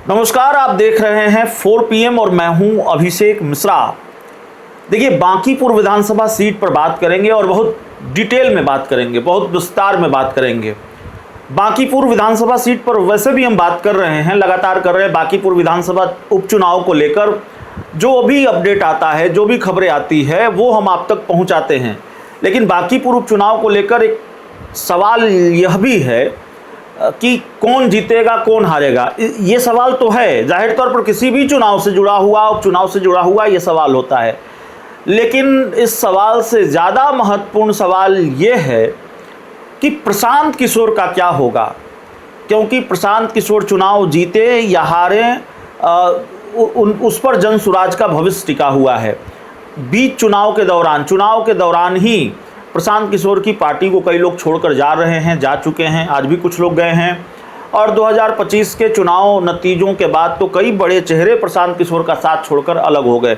नमस्कार, आप देख रहे हैं 4 PM और मैं हूं अभिषेक मिश्रा। देखिए, बांकीपुर विधानसभा सीट पर बात करेंगे और बहुत डिटेल में बात करेंगे, बहुत विस्तार में बात करेंगे। बांकीपुर विधानसभा सीट पर वैसे भी हम बात कर रहे हैं, लगातार कर रहे हैं। बांकीपुर विधानसभा उपचुनाव को लेकर जो भी अपडेट आता है, जो भी खबरें आती है, वो हम आप तक पहुंचाते हैं। लेकिन बांकीपुर उपचुनाव को लेकर एक सवाल यह भी है कि कौन जीतेगा, कौन हारेगा। ये सवाल तो है, जाहिर तौर पर किसी भी चुनाव से जुड़ा हुआ, उपचुनाव से जुड़ा हुआ ये सवाल होता है। लेकिन इस सवाल से ज़्यादा महत्वपूर्ण सवाल ये है कि प्रशांत किशोर का क्या होगा, क्योंकि प्रशांत किशोर चुनाव जीते या हारे उस पर जनसुराज का भविष्य टिका हुआ है। बीच चुनाव के दौरान ही प्रशांत किशोर की पार्टी को कई लोग छोड़कर जा रहे हैं, जा चुके हैं, आज भी कुछ लोग गए हैं। और 2025 के चुनाव नतीजों के बाद तो कई बड़े चेहरे प्रशांत किशोर का साथ छोड़कर अलग हो गए।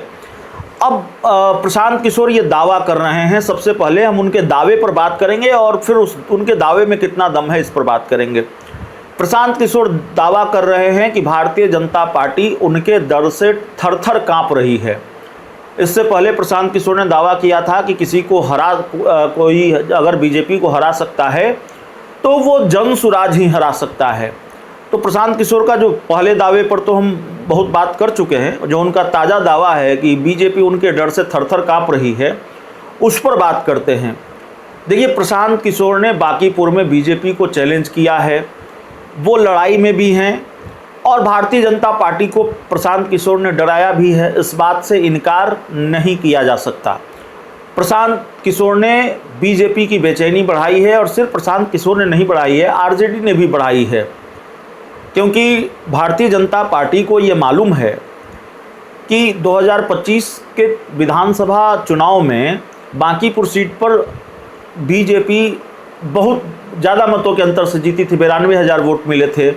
अब प्रशांत किशोर ये दावा कर रहे हैं। सबसे पहले हम उनके दावे पर बात करेंगे और फिर उनके दावे में कितना दम है इस पर बात करेंगे। प्रशांत किशोर दावा कर रहे हैं कि भारतीय जनता पार्टी उनके डर से थर-थर काँप रही है। इससे पहले प्रशांत किशोर ने दावा किया था कि कोई अगर बीजेपी को हरा सकता है तो वो जनसुराज ही हरा सकता है। तो प्रशांत किशोर का जो पहले दावे पर तो हम बहुत बात कर चुके हैं, जो उनका ताज़ा दावा है कि बीजेपी उनके डर से थर-थर काँप रही है, उस पर बात करते हैं। देखिए, प्रशांत किशोर ने बांकीपुर में बीजेपी को चैलेंज किया है, वो लड़ाई में भी हैं और भारतीय जनता पार्टी को प्रशांत किशोर ने डराया भी है। इस बात से इनकार नहीं किया जा सकता। प्रशांत किशोर ने बीजेपी की बेचैनी बढ़ाई है और सिर्फ प्रशांत किशोर ने नहीं बढ़ाई है, आरजेडी ने भी बढ़ाई है। क्योंकि भारतीय जनता पार्टी को ये मालूम है कि 2025 के विधानसभा चुनाव में बांकीपुर सीट पर बीजेपी बहुत ज़्यादा मतों के अंतर से जीती थी, 92,000 वोट मिले थे।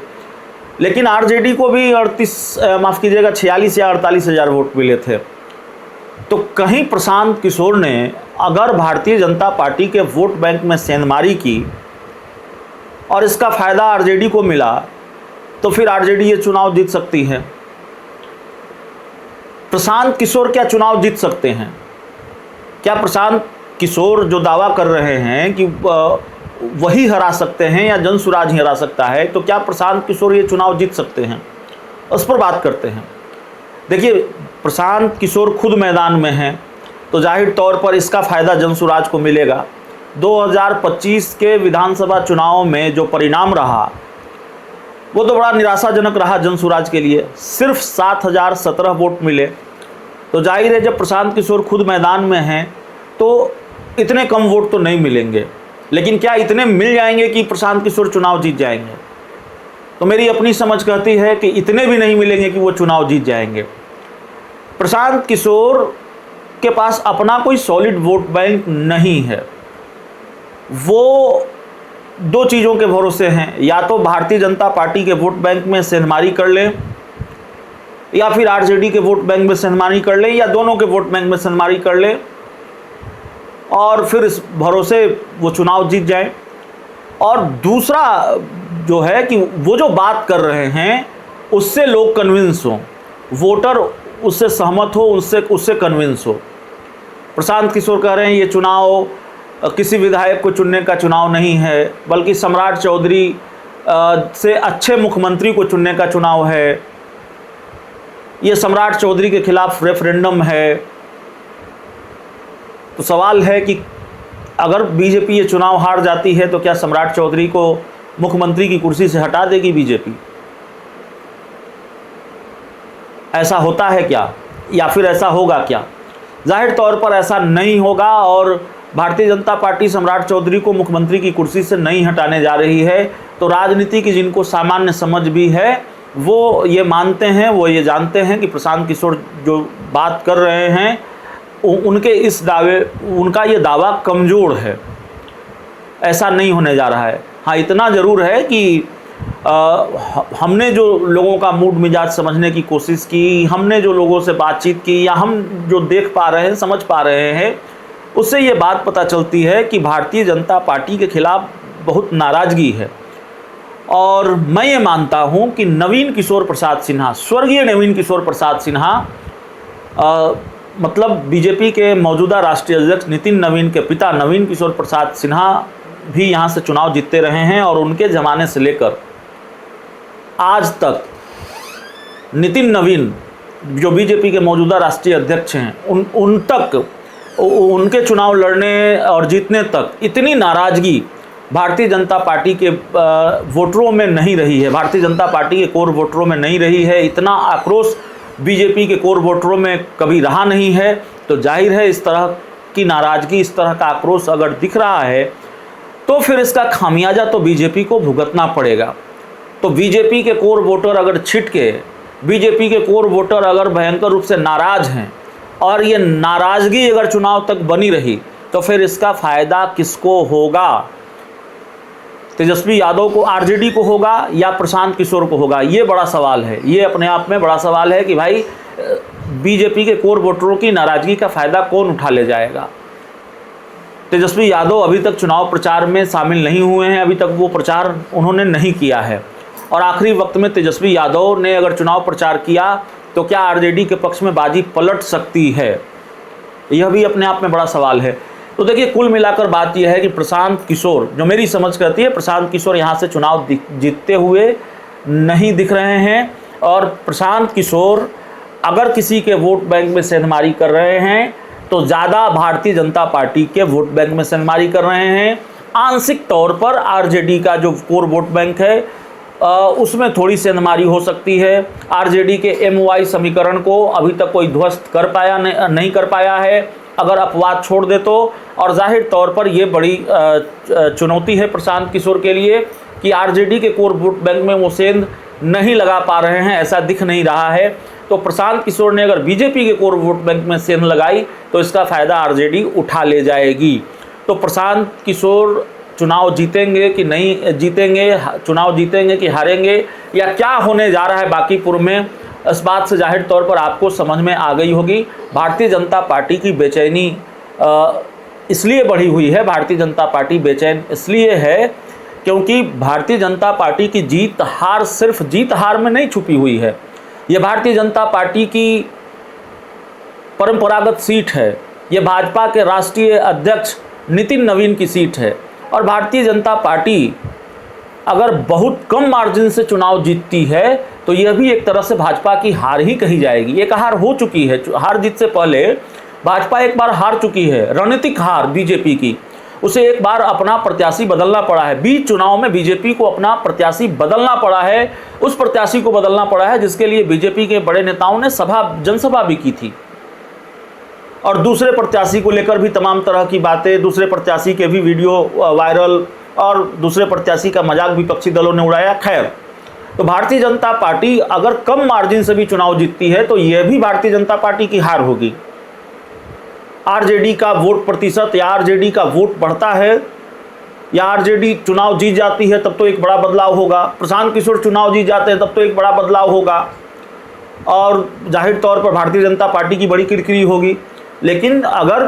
लेकिन आरजेडी को भी 46 या 48,000 वोट मिले थे। तो कहीं प्रशांत किशोर ने अगर भारतीय जनता पार्टी के वोट बैंक में सेंधमारी की और इसका फ़ायदा आरजेडी को मिला तो फिर आरजेडी ये चुनाव जीत सकती है। प्रशांत किशोर क्या चुनाव जीत सकते हैं? क्या प्रशांत किशोर जो दावा कर रहे हैं कि वही हरा सकते हैं या जनसुराज ही हरा सकता है, तो क्या प्रशांत किशोर ये चुनाव जीत सकते हैं? उस पर बात करते हैं। देखिए, प्रशांत किशोर खुद मैदान में हैं तो जाहिर तौर पर इसका फ़ायदा जनसुराज को मिलेगा। 2025 के विधानसभा चुनाव में जो परिणाम रहा वो तो बड़ा निराशाजनक रहा जनसुराज के लिए। सिर्फ 7,017 वोट मिले। तो जाहिर है, जब प्रशांत किशोर खुद मैदान में हैं तो इतने कम वोट तो नहीं मिलेंगे। लेकिन क्या इतने मिल जाएंगे कि प्रशांत किशोर चुनाव जीत जाएंगे? तो मेरी अपनी समझ कहती है कि इतने भी नहीं मिलेंगे कि वो चुनाव जीत जाएंगे। प्रशांत किशोर के पास अपना कोई सॉलिड वोट बैंक नहीं है। वो दो चीज़ों के भरोसे हैं, या तो भारतीय जनता पार्टी के वोट बैंक में सेंधमारी कर ले या फिर आरजेडी के वोट बैंक में सेंधमारी कर ले या दोनों के वोट बैंक में सेंधमारी कर ले और फिर इस भरोसे वो चुनाव जीत जाए। और दूसरा जो है कि वो जो बात कर रहे हैं उससे लोग कन्विंस हों, वोटर उससे सहमत हो, उससे कन्विंस हो। प्रशांत किशोर कह रहे हैं ये चुनाव किसी विधायक को चुनने का चुनाव नहीं है, बल्कि सम्राट चौधरी से अच्छे मुख्यमंत्री को चुनने का चुनाव है। ये सम्राट चौधरी के खिलाफ रेफरेंडम है। तो सवाल है कि अगर बीजेपी ये चुनाव हार जाती है तो क्या सम्राट चौधरी को मुख्यमंत्री की कुर्सी से हटा देगी बीजेपी? ऐसा होता है क्या, या फिर ऐसा होगा क्या? जाहिर तौर पर ऐसा नहीं होगा और भारतीय जनता पार्टी सम्राट चौधरी को मुख्यमंत्री की कुर्सी से नहीं हटाने जा रही है। तो राजनीति की जिनको सामान्य समझ भी है वो ये मानते हैं, वो ये जानते हैं कि प्रशांत किशोर जो बात कर रहे हैं उनका ये दावा कमज़ोर है, ऐसा नहीं होने जा रहा है। हाँ, इतना ज़रूर है कि हमने जो लोगों का मूड मिजाज समझने की कोशिश की, हमने जो लोगों से बातचीत की, या हम जो देख पा रहे हैं, समझ पा रहे हैं, उससे ये बात पता चलती है कि भारतीय जनता पार्टी के खिलाफ बहुत नाराज़गी है और मैं ये मानता हूं कि नवीन किशोर प्रसाद सिन्हा, स्वर्गीय नवीन किशोर प्रसाद सिन्हा, मतलब बीजेपी के मौजूदा राष्ट्रीय अध्यक्ष नितिन नवीन के पिता नवीन किशोर प्रसाद सिन्हा भी यहाँ से चुनाव जीतते रहे हैं और उनके ज़माने से लेकर आज तक नितिन नवीन जो बीजेपी के मौजूदा राष्ट्रीय अध्यक्ष हैं उन तक उनके चुनाव लड़ने और जीतने तक इतनी नाराज़गी भारतीय जनता पार्टी के वोटरों में नहीं रही है, भारतीय जनता पार्टी के कोर वोटरों में नहीं रही है, इतना आक्रोश बीजेपी के कोर वोटरों में कभी रहा नहीं है। तो जाहिर है इस तरह की नाराज़गी, इस तरह का आक्रोश अगर दिख रहा है तो फिर इसका खामियाजा तो बीजेपी को भुगतना पड़ेगा। तो बीजेपी के कोर वोटर अगर छिटके, बीजेपी के कोर वोटर अगर भयंकर रूप से नाराज़ हैं और ये नाराज़गी अगर चुनाव तक बनी रही तो फिर इसका फ़ायदा किसको होगा? तेजस्वी यादव को, आरजेडी को होगा या प्रशांत किशोर को होगा? ये बड़ा सवाल है, ये अपने आप में बड़ा सवाल है कि भाई बीजेपी के कोर वोटरों की नाराज़गी का फ़ायदा कौन उठा ले जाएगा। तेजस्वी यादव अभी तक चुनाव प्रचार में शामिल नहीं हुए हैं, अभी तक वो प्रचार उन्होंने नहीं किया है और आखिरी वक्त में तेजस्वी यादव ने अगर चुनाव प्रचार किया तो क्या आरजेडी के पक्ष में बाजी पलट सकती है? यह भी अपने आप में बड़ा सवाल है। तो देखिए, कुल मिलाकर बात यह है कि प्रशांत किशोर, जो मेरी समझ करती है, प्रशांत किशोर यहाँ से चुनाव जीतते हुए नहीं दिख रहे हैं और प्रशांत किशोर अगर किसी के वोट बैंक में सेंधमारी कर रहे हैं तो ज़्यादा भारतीय जनता पार्टी के वोट बैंक में सेंधमारी कर रहे हैं। आंशिक तौर पर आरजेडी का जो कोर वोट बैंक है उसमें थोड़ी सेंधमारी हो सकती है। आरजेडी के एमओआई समीकरण को अभी तक कोई ध्वस्त नहीं कर पाया है, अगर अपवाद छोड़ दे तो। और जाहिर तौर पर ये बड़ी चुनौती है प्रशांत किशोर के लिए कि आरजेडी के कोर वोट बैंक में वो सेंध नहीं लगा पा रहे हैं, ऐसा दिख नहीं रहा है। तो प्रशांत किशोर ने अगर बीजेपी के कोर वोट बैंक में सेंध लगाई तो इसका फ़ायदा आरजेडी उठा ले जाएगी। तो प्रशांत किशोर चुनाव जीतेंगे कि नहीं जीतेंगे, चुनाव जीतेंगे कि हारेंगे, या क्या होने जा रहा है बांकीपुर में, इस बात से जाहिर तौर पर आपको समझ में आ गई होगी। भारतीय जनता पार्टी की बेचैनी इसलिए बढ़ी हुई है, भारतीय जनता पार्टी बेचैन इसलिए है क्योंकि भारतीय जनता पार्टी की जीत हार सिर्फ जीत हार में नहीं छुपी हुई है। ये भारतीय जनता पार्टी की परंपरागत सीट है, ये भाजपा के राष्ट्रीय अध्यक्ष नितिन नवीन की सीट है और भारतीय जनता पार्टी अगर बहुत कम मार्जिन से चुनाव जीतती है तो यह भी एक तरह से भाजपा की हार ही कही जाएगी। एक हार हो चुकी है, हार जीत से पहले भाजपा एक बार हार चुकी है, रणनीतिक हार बीजेपी की, उसे एक बार अपना प्रत्याशी बदलना पड़ा है। बीच चुनाव में बीजेपी को अपना प्रत्याशी बदलना पड़ा है, उस प्रत्याशी को बदलना पड़ा है जिसके लिए बीजेपी के बड़े नेताओं ने जनसभा भी की थी और दूसरे प्रत्याशी को लेकर भी तमाम तरह की बातें, दूसरे प्रत्याशी के भी वीडियो वायरल और दूसरे प्रत्याशी का मजाक विपक्षी दलों ने उड़ाया। खैर, तो भारतीय जनता पार्टी अगर कम मार्जिन से भी चुनाव जीतती है तो यह भी भारतीय जनता पार्टी की हार होगी। आरजेडी का वोट प्रतिशत या आरजेडी का वोट बढ़ता है या आरजेडी चुनाव जीत जाती है तब तो एक बड़ा बदलाव होगा। प्रशांत किशोर चुनाव जीत जाते हैं तब तो एक बड़ा बदलाव होगा और जाहिर तौर पर भारतीय जनता पार्टी की बड़ी किरकिरी होगी। लेकिन अगर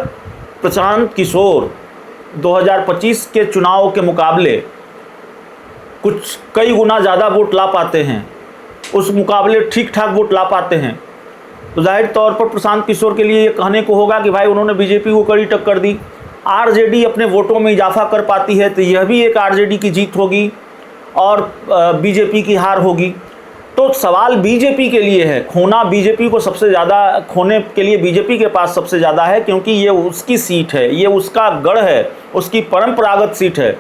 प्रशांत किशोर 2025 के चुनाव के मुकाबले कुछ कई गुना ज़्यादा वोट ला पाते हैं, उस मुकाबले ठीक ठाक वोट ला पाते हैं, तो जाहिर तौर पर प्रशांत किशोर के लिए ये कहने को होगा कि भाई उन्होंने बीजेपी को कड़ी टक्कर दी। आरजेडी अपने वोटों में इजाफा कर पाती है तो यह भी एक आरजेडी की जीत होगी और बीजेपी की हार होगी। तो सवाल बीजेपी के लिए है, खोना बीजेपी को सबसे ज़्यादा, खोने के लिए बीजेपी के पास सबसे ज़्यादा है क्योंकि ये उसकी सीट है, ये उसका गढ़ है, उसकी परंपरागत सीट है।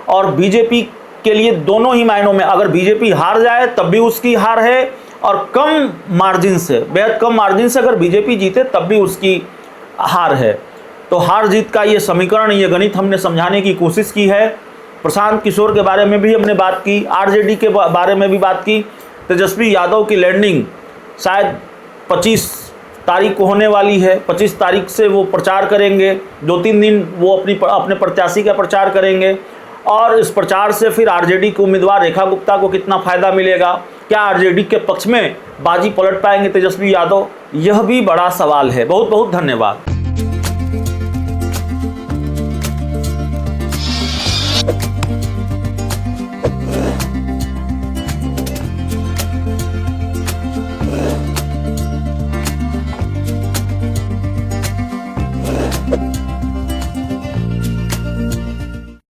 और बीजेपी के लिए दोनों ही मायनों में, अगर बीजेपी हार जाए तब भी उसकी हार है और कम मार्जिन से, बेहद कम मार्जिन से अगर बीजेपी जीते तब भी उसकी हार है। तो हार जीत का ये समीकरण, ये गणित हमने समझाने की कोशिश की है। प्रशांत किशोर के बारे में भी हमने बात की, आरजेडी के बारे में भी बात की। तेजस्वी यादव की लैंडिंग शायद 25 तारीख को होने वाली है, 25 तारीख से वो प्रचार करेंगे, 2-3 दिन वो अपने प्रत्याशी का प्रचार करेंगे और इस प्रचार से फिर आरजेडी के उम्मीदवार रेखा गुप्ता को कितना फ़ायदा मिलेगा, क्या आरजेडी के पक्ष में बाजी पलट पाएंगे तेजस्वी यादव, यह भी बड़ा सवाल है। बहुत बहुत धन्यवाद। नमस्कार।